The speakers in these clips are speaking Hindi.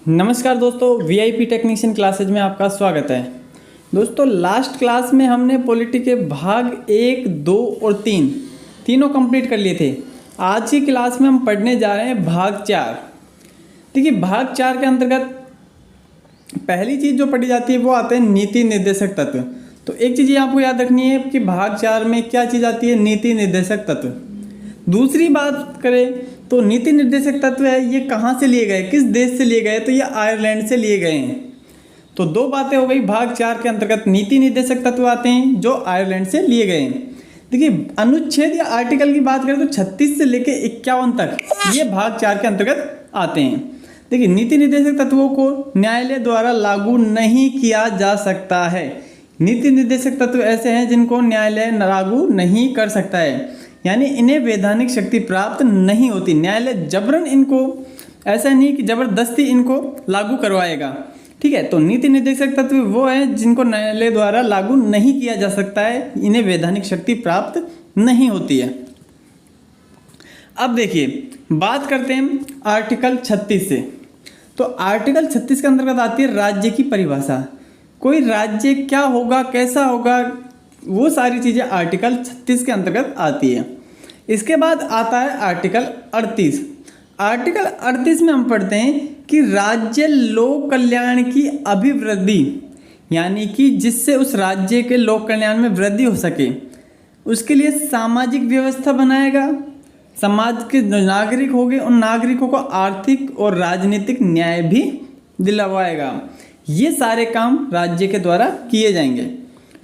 नमस्कार दोस्तों, वीआईपी टेक्नीशियन क्लासेज में आपका स्वागत है। दोस्तों, लास्ट क्लास में हमने पॉलिटी के भाग 1, 2 और 3 तीनों कंप्लीट कर लिए थे। आज की क्लास में हम पढ़ने जा रहे हैं भाग 4। देखिए, भाग 4 के अंतर्गत पहली चीज़ जो पढ़ी जाती है वो आते हैं नीति निर्देशक तत्व। तो एक चीज़ आपको याद रखनी है कि भाग 4 में क्या चीज़ आती है, नीति निर्देशक तत्व। दूसरी बात करें तो नीति निर्देशक तत्व है ये कहाँ से लिए गए, किस देश से लिए गए, तो ये आयरलैंड से लिए गए हैं। तो दो बातें हो गई। भाग 4 के अंतर्गत नीति निर्देशक तत्व आते हैं जो आयरलैंड से लिए गए हैं। देखिए, अनुच्छेद या आर्टिकल की बात करें तो 36 से लेकर 51 तक ये भाग 4 के अंतर्गत आते हैं। देखिए, नीति निर्देशक तत्वों को न्यायालय द्वारा लागू नहीं किया जा सकता है। नीति निर्देशक तत्व ऐसे हैं जिनको न्यायालय लागू नहीं कर सकता है, यानी इन्हें वैधानिक शक्ति प्राप्त नहीं होती। न्यायालय जबरन इनको, ऐसा नहीं कि जबरदस्ती इनको लागू करवाएगा। ठीक है, तो नीति निर्देशक तत्व वो है जिनको न्यायालय द्वारा लागू नहीं किया जा सकता है, इन्हें वैधानिक शक्ति प्राप्त नहीं होती है। अब देखिए, बात करते हैं आर्टिकल 36 से। तो आर्टिकल 36 के अंतर्गत आती है राज्य की परिभाषा। कोई राज्य क्या होगा, कैसा होगा, वो सारी चीज़ें आर्टिकल 36 के अंतर्गत आती है। इसके बाद आता है आर्टिकल 38। आर्टिकल 38 में हम पढ़ते हैं कि राज्य लोक कल्याण की अभिवृद्धि, यानी कि जिससे उस राज्य के लोक कल्याण में वृद्धि हो सके, उसके लिए सामाजिक व्यवस्था बनाएगा। समाज के जो नागरिक होंगे उन नागरिकों को आर्थिक और राजनीतिक न्याय भी दिलवाएगा। ये सारे काम राज्य के द्वारा किए जाएंगे।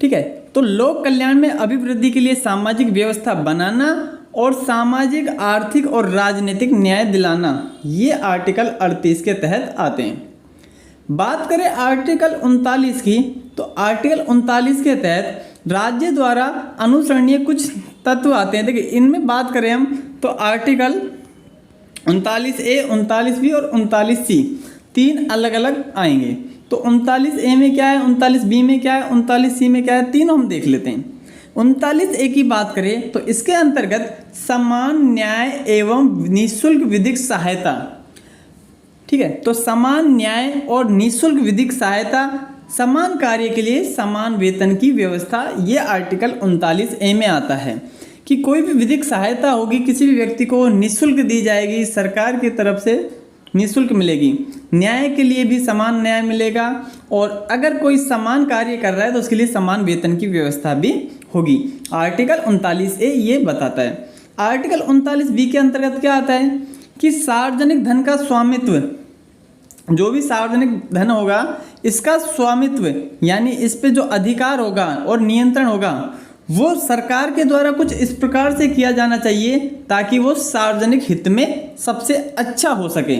ठीक है, तो लोक कल्याण में अभिवृद्धि के लिए सामाजिक व्यवस्था बनाना और सामाजिक, आर्थिक और राजनीतिक न्याय दिलाना, ये आर्टिकल 38 के तहत आते हैं। बात करें आर्टिकल 39 की, तो आर्टिकल 39 के तहत राज्य द्वारा अनुसरणीय कुछ तत्व आते हैं। देखिए, इनमें बात करें हम तो आर्टिकल 39A, 39B और 39C तीन अलग अलग आएंगे। तो 39A में क्या है, 39B में क्या है, 39C में क्या है, तीनों हम देख लेते हैं। 39A की बात करें तो इसके अंतर्गत समान न्याय एवं निःशुल्क विधिक सहायता। ठीक है, तो समान न्याय और निःशुल्क विधिक सहायता, समान कार्य के लिए समान वेतन की व्यवस्था, ये आर्टिकल 39A में आता है कि कोई भी विधिक सहायता होगी, किसी भी व्यक्ति को निःशुल्क दी जाएगी, सरकार की तरफ से निःशुल्क मिलेगी। न्याय के लिए भी समान न्याय मिलेगा, और अगर कोई समान कार्य कर रहा है तो उसके लिए समान वेतन की व्यवस्था भी होगी। आर्टिकल 39A ये बताता है। आर्टिकल 39B के अंतर्गत क्या आता है कि सार्वजनिक धन का स्वामित्व, जो भी सार्वजनिक धन होगा इसका स्वामित्व, यानी इस पे जो अधिकार होगा और नियंत्रण होगा वो सरकार के द्वारा कुछ इस प्रकार से किया जाना चाहिए ताकि वो सार्वजनिक हित में सबसे अच्छा हो सके।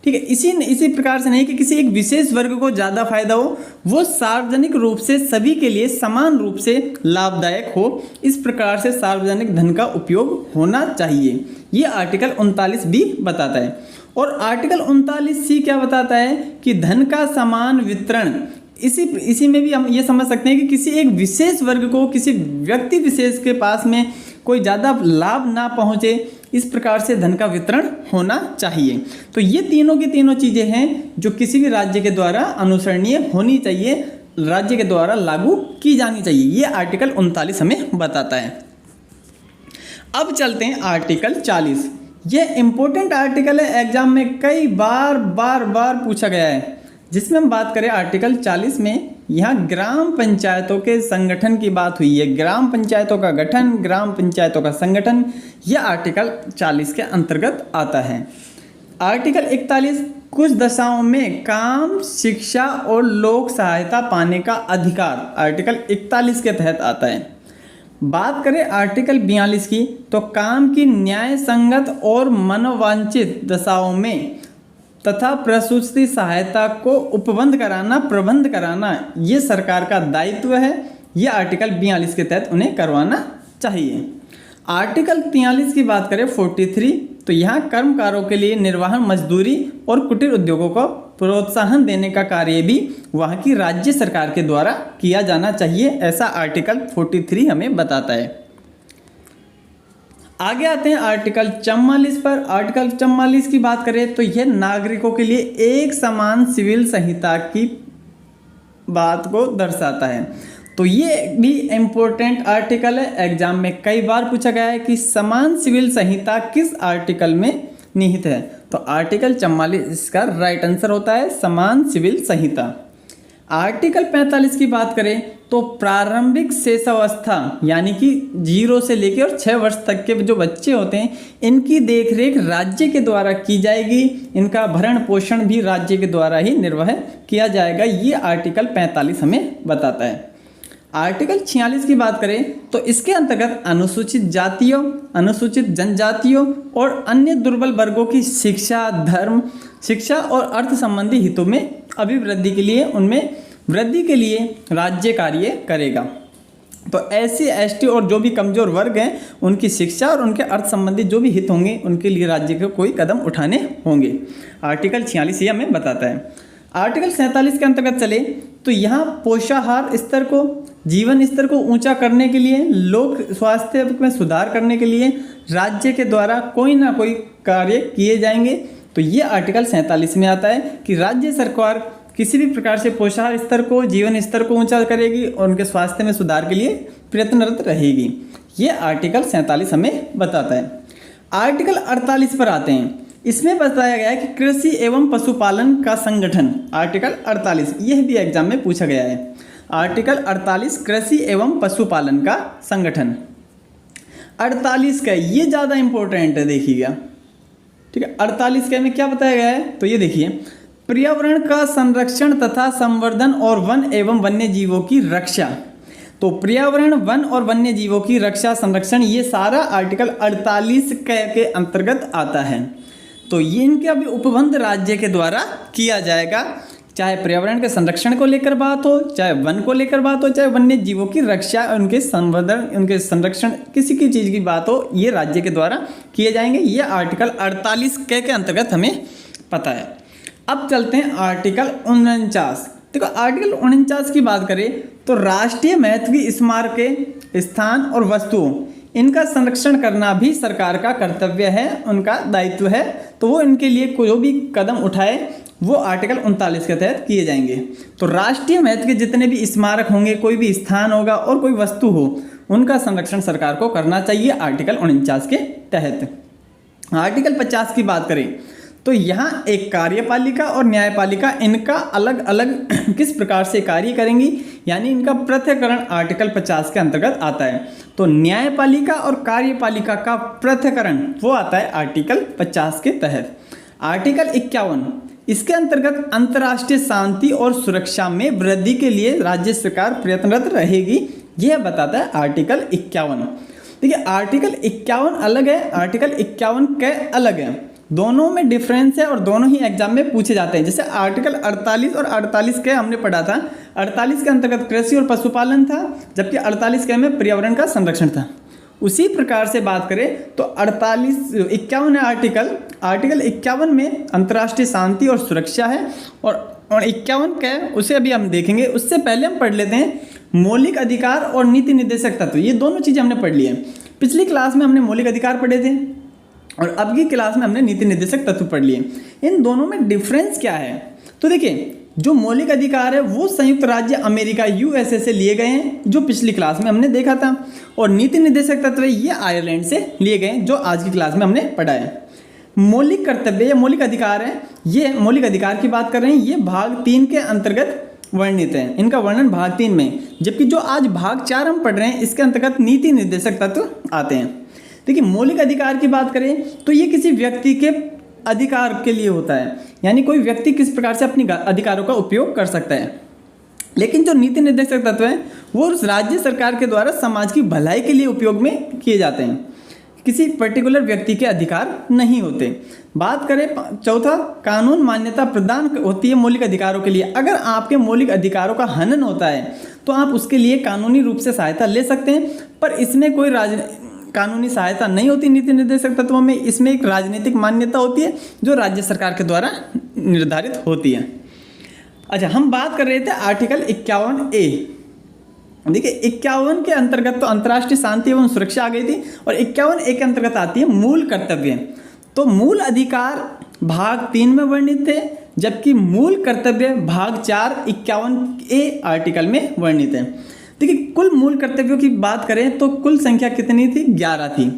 ठीक है, इसी प्रकार से नहीं कि किसी एक विशेष वर्ग को ज़्यादा फायदा हो, वो सार्वजनिक रूप से सभी के लिए समान रूप से लाभदायक हो, इस प्रकार से सार्वजनिक धन का उपयोग होना चाहिए। ये आर्टिकल 39B बताता है। और आर्टिकल 39C क्या बताता है कि धन का समान वितरण। इसी में भी हम ये समझ सकते हैं कि किसी एक विशेष वर्ग को, किसी व्यक्ति विशेष के पास में कोई ज़्यादा लाभ ना पहुँचे, इस प्रकार से धन का वितरण होना चाहिए। तो ये तीनों की तीनों चीज़ें हैं जो किसी भी राज्य के द्वारा अनुसरणीय होनी चाहिए, राज्य के द्वारा लागू की जानी चाहिए। ये आर्टिकल 39 हमें बताता है। अब चलते हैं आर्टिकल 40। ये इंपॉर्टेंट आर्टिकल है, एग्जाम में कई बार पूछा गया है। जिसमें हम बात करें आर्टिकल 40 में, यहाँ ग्राम पंचायतों के संगठन की बात हुई है। ग्राम पंचायतों का गठन, ग्राम पंचायतों का संगठन, यह आर्टिकल 40 के अंतर्गत आता है। आर्टिकल 41 कुछ दशाओं में काम, शिक्षा और लोक सहायता पाने का अधिकार, आर्टिकल 41 के तहत आता है। बात करें आर्टिकल 42 की, तो काम की न्याय संगत और मनोवांछित दशाओं में तथा प्रसूति सहायता को उपबंध कराना, प्रबंध कराना, ये सरकार का दायित्व है। ये आर्टिकल 42 के तहत उन्हें करवाना चाहिए। आर्टिकल 43 की बात करें 43, तो यहाँ कर्मकारों के लिए निर्वाहन मजदूरी और कुटीर उद्योगों को प्रोत्साहन देने का कार्य भी वहाँ की राज्य सरकार के द्वारा किया जाना चाहिए, ऐसा आर्टिकल 43 हमें बताता है। आगे आते हैं आर्टिकल 44 पर। आर्टिकल 44 की बात करें तो यह नागरिकों के लिए एक समान सिविल संहिता की बात को दर्शाता है। तो ये भी इम्पोर्टेंट आर्टिकल है, एग्जाम में कई बार पूछा गया है कि समान सिविल संहिता किस आर्टिकल में निहित है। तो आर्टिकल 44 इसका राइट आंसर होता है समान सिविल संहिता। आर्टिकल 45 की बात करें तो प्रारंभिक शेषावस्था यानी कि 0 से लेकर और 6 वर्ष तक के जो बच्चे होते हैं इनकी देखरेख राज्य के द्वारा की जाएगी, इनका भरण पोषण भी राज्य के द्वारा ही निर्वह किया जाएगा, ये आर्टिकल 45 हमें बताता है। आर्टिकल 46 की बात करें तो इसके अंतर्गत अनुसूचित जातियों, अनुसूचित जनजातियों और अन्य दुर्बल वर्गों की शिक्षा, धर्म, शिक्षा और अर्थ संबंधी हितों में अभिवृद्धि के लिए, उनमें वृद्धि के लिए राज्य कार्य करेगा। तो SC ST और जो भी कमजोर वर्ग हैं उनकी शिक्षा और उनके अर्थ संबंधी जो भी हित होंगे उनके लिए राज्य को कोई कदम उठाने होंगे। आर्टिकल 46 ये हमें बताता है। आर्टिकल 47 के अंतर्गत चले तो यहाँ पोषाहार स्तर को, जीवन स्तर को ऊंचा करने के लिए, लोक स्वास्थ्य में सुधार करने के लिए राज्य के द्वारा कोई ना कोई कार्य किए जाएंगे। तो ये आर्टिकल 47 में आता है कि राज्य सरकार किसी भी प्रकार से पोषाहार स्तर को, जीवन स्तर को ऊंचा करेगी और उनके स्वास्थ्य में सुधार के लिए प्रयत्नरत रहेगी। ये आर्टिकल 47 हमें बताता है। आर्टिकल 48 पर आते हैं। इसमें बताया गया है कि कृषि एवं पशुपालन का संगठन, आर्टिकल 48 यह भी एग्जाम में पूछा गया है। आर्टिकल 48 कृषि एवं पशुपालन का संगठन। 48 का ये ज़्यादा इंपॉर्टेंट है, देखिएगा, ठीक है। 48 के में क्या बताया गया है तो ये देखिए, पर्यावरण का संरक्षण तथा संवर्धन और वन एवं वन्य जीवों की रक्षा। तो पर्यावरण, वन और वन्य जीवों की रक्षा, संरक्षण, ये सारा आर्टिकल 48 के अंतर्गत आता है। तो ये इनके अभी उपबंध राज्य के द्वारा किया जाएगा, चाहे पर्यावरण के संरक्षण को लेकर बात हो, चाहे वन को लेकर बात हो, चाहे वन्य जीवों की रक्षा, उनके संवर्धन, उनके संरक्षण, किसी की चीज़ की बात हो, ये राज्य के द्वारा किए जाएंगे। ये आर्टिकल 48 के अंतर्गत हमें पता है। अब चलते हैं आर्टिकल 49। देखो आर्टिकल 49 की बात करें तो राष्ट्रीय महत्व की स्मारकें, स्थान और वस्तुओं, इनका संरक्षण करना भी सरकार का कर्तव्य है, उनका दायित्व है। तो वो इनके लिए कोई भी कदम उठाए वो आर्टिकल 39 के तहत किए जाएंगे। तो राष्ट्रीय महत्व के जितने भी स्मारक होंगे, कोई भी स्थान होगा और कोई वस्तु हो, उनका संरक्षण सरकार को करना चाहिए आर्टिकल 49 के तहत। आर्टिकल 50 की बात करें तो यहाँ एक कार्यपालिका और न्यायपालिका, इनका अलग अलग किस प्रकार से कार्य करेंगी, यानी इनका पृथक्करण आर्टिकल 50 के अंतर्गत आता है। तो न्यायपालिका और कार्यपालिका का पृथक्करण वो आता है आर्टिकल 50 के तहत। आर्टिकल 51 इसके अंतर्गत अंतर्राष्ट्रीय शांति और सुरक्षा में वृद्धि के लिए राज्य सरकार प्रयत्नरत रहेगी, यह बताता है आर्टिकल 51। देखिए आर्टिकल 51 अलग है, आर्टिकल 51 के अलग है, दोनों में डिफरेंस है और दोनों ही एग्जाम में पूछे जाते हैं। जैसे आर्टिकल 48 और 48 के हमने पढ़ा था, 48 के अंतर्गत कृषि और पशुपालन था, जबकि 48 के में पर्यावरण का संरक्षण था। उसी प्रकार से बात करें तो 51 है आर्टिकल 51 में अंतर्राष्ट्रीय शांति और सुरक्षा है, और 51 क्या है उसे अभी हम देखेंगे। उससे पहले हम पढ़ लेते हैं मौलिक अधिकार और नीति निर्देशक तत्व। ये दोनों चीज़ें हमने पढ़ ली हैं। पिछली क्लास में हमने मौलिक अधिकार पढ़े थे और अब की क्लास में हमने नीति निर्देशक तत्व पढ़ लिए। इन दोनों में डिफरेंस क्या है तो देखिए, जो मौलिक अधिकार है वो संयुक्त राज्य अमेरिका USA से लिए गए हैं, जो पिछली क्लास में हमने देखा था, और नीति निर्देशक तत्व ये आयरलैंड से लिए गए हैं, जो आज की क्लास में हमने पढ़ा है। मौलिक कर्तव्य या मौलिक अधिकार है, ये मौलिक अधिकार की बात कर रहे हैं, ये भाग 3 के अंतर्गत वर्णित है, इनका वर्णन भाग 3 में, जबकि जो आज भाग 4 हम पढ़ रहे हैं इसके अंतर्गत नीति निर्देशक तत्व आते हैं। देखिए मौलिक अधिकार की बात करें तो ये किसी व्यक्ति के अधिकार के लिए होता है, यानी कोई व्यक्ति किस प्रकार से अपनी अधिकारों का उपयोग कर सकता है। लेकिन जो नीति निर्देशक तत्व हैं वो उस राज्य सरकार के द्वारा समाज की भलाई के लिए उपयोग में किए जाते हैं, किसी पर्टिकुलर व्यक्ति के अधिकार नहीं होते। बात करें चौथा, कानून मान्यता प्रदान होती है मौलिक अधिकारों के लिए। अगर आपके मौलिक अधिकारों का हनन होता है तो आप उसके लिए कानूनी रूप से सहायता ले सकते हैं, पर इसमें कोई कानूनी सहायता नहीं होती नीति निर्देशक तत्वों में। इसमें एक राजनीतिक मान्यता होती है जो राज्य सरकार के द्वारा निर्धारित होती है। अच्छा, हम बात कर रहे थे आर्टिकल 51A। देखिए 51 के अंतर्गत तो अंतर्राष्ट्रीय शांति एवं सुरक्षा आ गई थी, और 51 ए के अंतर्गत आती है मूल कर्तव्य। तो मूल अधिकार भाग 3 में वर्णित थे, जबकि मूल कर्तव्य भाग 4 51 ए आर्टिकल में वर्णित है। देखिए कुल मूल कर्तव्यों की बात करें तो कुल संख्या कितनी थी? 11 थी,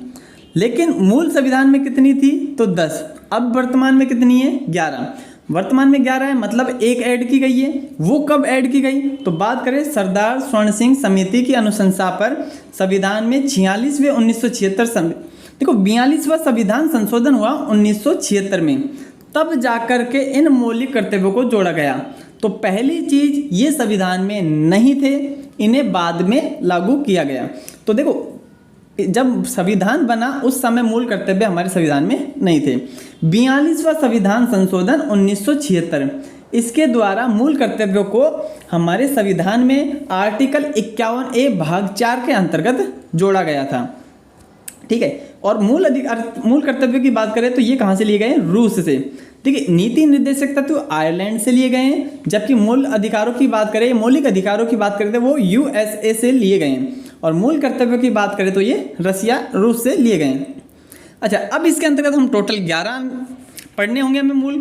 लेकिन मूल संविधान में कितनी थी? तो 10। अब वर्तमान में कितनी है? 11। वर्तमान में 11 है, मतलब एक ऐड की गई है। वो कब ऐड की गई? तो बात करें सरदार स्वर्ण सिंह समिति की अनुशंसा पर संविधान में 46वें 1976 देखो 42वां संविधान संशोधन हुआ 1976 में, तब जाकर के इन मौलिक कर्तव्यों को जोड़ा गया। तो पहली चीज ये संविधान में नहीं थे, इन्हें बाद में लागू किया गया। तो देखो जब संविधान बना उस समय मूल कर्तव्य हमारे संविधान में नहीं थे। 42वां संविधान संशोधन 1976, इसके द्वारा मूल कर्तव्यों को हमारे संविधान में आर्टिकल 51 ए भाग 4 के अंतर्गत जोड़ा गया था। ठीक है, और मूल कर्तव्यों की बात करें तो ये कहाँ से लिए गए? रूस से। ठीक है, नीति निर्देशक तत्व आयरलैंड से लिए गए हैं, जबकि मूल अधिकारों की बात करें, मौलिक अधिकारों की बात करें तो वो यूएसए से लिए गए हैं, और मूल कर्तव्यों की बात करें तो ये रसिया रूस से लिए गए हैं। अच्छा, अब इसके अंतर्गत हम टोटल 11 पढ़ने होंगे हमें मूल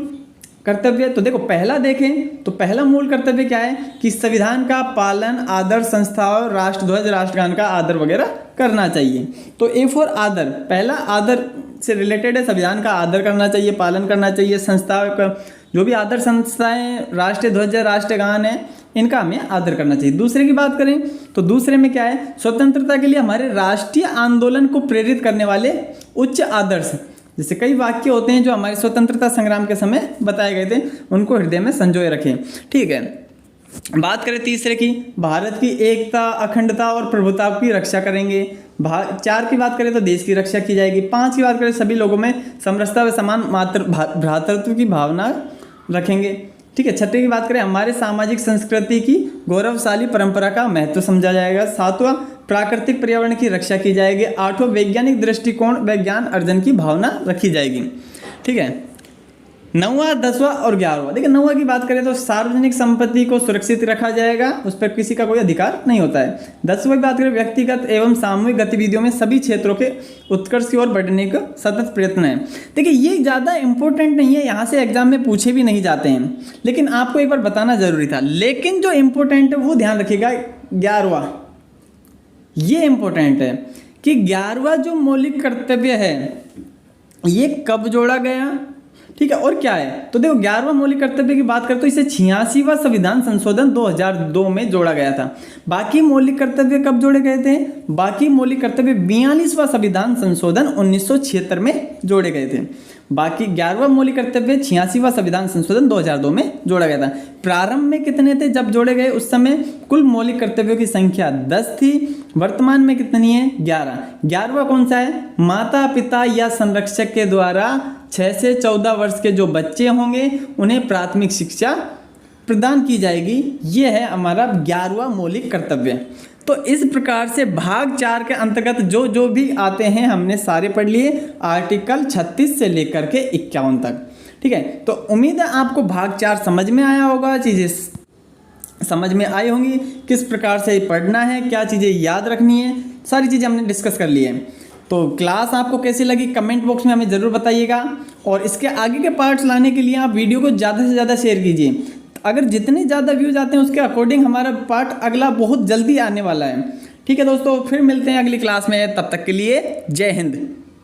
कर्तव्य। तो देखो पहला देखें तो पहला मूल कर्तव्य क्या है कि संविधान का पालन, आदर, संस्थाओं, राष्ट्रध्वज, राष्ट्रगान का आदर वगैरह करना चाहिए। तो ए फॉर आदर, पहला आदर से रिलेटेड है, संविधान का आदर करना चाहिए, पालन करना चाहिए, संस्थाओं का जो भी आदर संस्थाएं, राष्ट्रीय ध्वज, राष्ट्रगान है, इनका हमें आदर करना चाहिए। दूसरे की बात करें तो दूसरे में क्या है? स्वतंत्रता के लिए हमारे राष्ट्रीय आंदोलन को प्रेरित करने वाले उच्च आदर्श, जैसे कई वाक्य होते हैं जो हमारे स्वतंत्रता संग्राम के समय बताए गए थे, उनको हृदय में संजोए रखें। ठीक है, बात करें तीसरे की, भारत की एकता, अखंडता और प्रभुता की रक्षा करेंगे। 4 की बात करें तो देश की रक्षा की जाएगी। 5 की बात करें सभी लोगों में समरसता व समान भ्रातृत्व की भावना रखेंगे। ठीक है, 6 की बात करें हमारे सामाजिक संस्कृति की गौरवशाली परंपरा का महत्व समझा जाएगा। 7वां प्राकृतिक पर्यावरण की रक्षा की जाएगी। 8वां वैज्ञानिक दृष्टिकोण व ज्ञान अर्जन की भावना रखी जाएगी। ठीक है, 9वां, 10वां और 11वां। देखिए 9वां की बात करें तो सार्वजनिक संपत्ति को सुरक्षित रखा जाएगा, उस पर किसी का कोई अधिकार नहीं होता है। 10वां की बात करें व्यक्तिगत एवं सामूहिक गतिविधियों में सभी क्षेत्रों के उत्कर्ष की ओर बढ़ने का सतत प्रयत्न है। देखिए ये ज़्यादा इंपॉर्टेंट नहीं है, यहाँ से एग्जाम में पूछे भी नहीं जाते हैं, लेकिन आपको एक बार बताना जरूरी था। लेकिन जो इंपॉर्टेंट है वो ध्यान रखिएगा, 11वां, ये इंपॉर्टेंट है कि 11वां जो मौलिक कर्तव्य है ये कब जोड़ा गया। ठीक है, और क्या है? तो देखो 11वां मौलिक कर्तव्य की बात करें तो इसे 86वां संविधान संशोधन 2002 में जोड़ा गया था। बाकी मौलिक कर्तव्य कब जोड़े गए थे? बाकी मौलिक कर्तव्य 42वां संविधान संशोधन 1976 में जोड़े गए थे। बाकी 11वां मौलिक कर्तव्य 86वां संविधान संशोधन 2002 में जोड़ा गया था। प्रारंभ में कितने थे जब जोड़े गए? उस समय कुल मौलिक कर्तव्यों की संख्या 10 थी, वर्तमान में कितनी है? 11। 11वां कौन सा है? माता पिता या संरक्षक के द्वारा 6 से 14 वर्ष के जो बच्चे होंगे उन्हें प्राथमिक शिक्षा प्रदान की जाएगी। ये है हमारा 11वां मौलिक कर्तव्य। तो इस प्रकार से भाग 4 के अंतर्गत जो जो भी आते हैं हमने सारे पढ़ लिए, आर्टिकल 36 से लेकर के 51 तक। ठीक है, तो उम्मीद है आपको भाग 4 समझ में आया होगा, चीज़ें समझ में आई होंगी, किस प्रकार से पढ़ना है, क्या चीज़ें याद रखनी है, सारी चीज़ें हमने डिस्कस कर ली है। तो क्लास आपको कैसी लगी कमेंट बॉक्स में हमें ज़रूर बताइएगा, और इसके आगे के पार्ट्स लाने के लिए आप वीडियो को ज़्यादा से ज़्यादा शेयर कीजिए। अगर जितने ज़्यादा व्यूज़ आते हैं उसके अकॉर्डिंग हमारा पार्ट अगला बहुत जल्दी आने वाला है। ठीक है दोस्तों, फिर मिलते हैं अगली क्लास में, तब तक के लिए जय हिंद।